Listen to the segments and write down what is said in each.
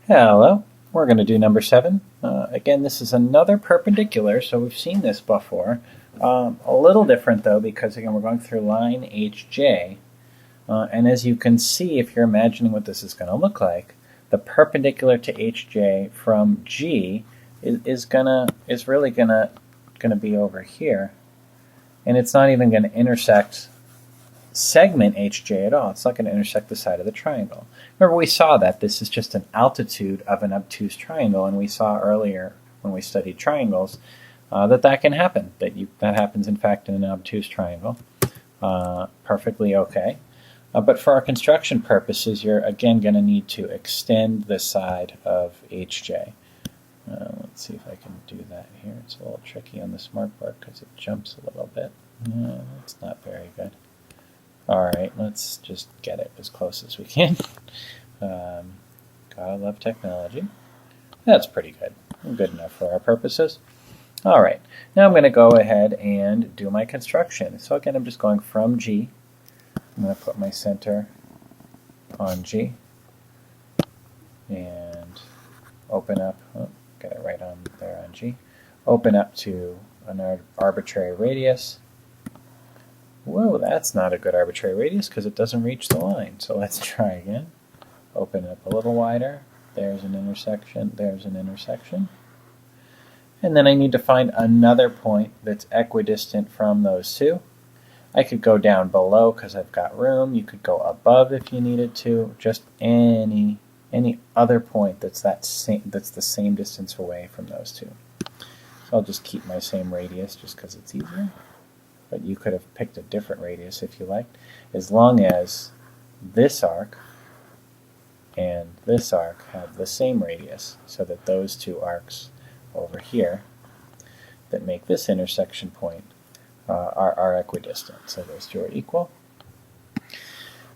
Hello, we're going to do number 7. Again, this is another perpendicular, so we've seen this before. A little different though, because again, we're going through line HJ. And as you can see, if you're imagining what this is going to look like, the perpendicular to HJ from G is really gonna be over here. And it's not even going to intersect segment HJ at all. It's not going to intersect the side of the triangle. Remember, we saw that this is just an altitude of an obtuse triangle, and we saw earlier when we studied triangles that can happen. That happens, in fact, in an obtuse triangle. Perfectly okay. But for our construction purposes, you're again going to need to extend the side of HJ. Let's see if I can do that here. It's a little tricky on the smartboard because it jumps a little bit. It's not very good. Alright, let's just get it as close as we can. Gotta love technology. That's pretty good. Good enough for our purposes. Alright, now I'm going to go ahead and do my construction. So again, I'm just going from G. I'm going to put my center on G. And open up, get it right on there on G. Open up to an arbitrary radius. Whoa, that's not a good arbitrary radius because it doesn't reach the line. So let's try again. Open it up a little wider. There's an intersection. There's an intersection. And then I need to find another point that's equidistant from those two. I could go down below because I've got room. You could go above if you needed to. Just any other point that's the same distance away from those two. So I'll just keep my same radius just because it's easier. But you could have picked a different radius if you liked, as long as this arc and this arc have the same radius, so that those two arcs over here that make this intersection point are equidistant. So those two are equal.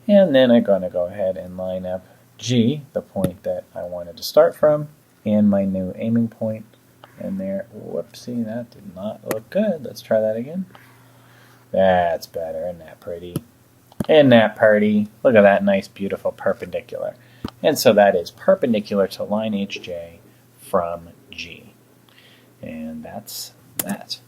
And then I'm going to go ahead and line up G, the point that I wanted to start from, and my new aiming point. And there, whoopsie, that did not look good. Let's try that again. That's better. Isn't that pretty? Isn't that pretty? Look at that nice, beautiful perpendicular. And so that is perpendicular to line HJ from G. And that's that.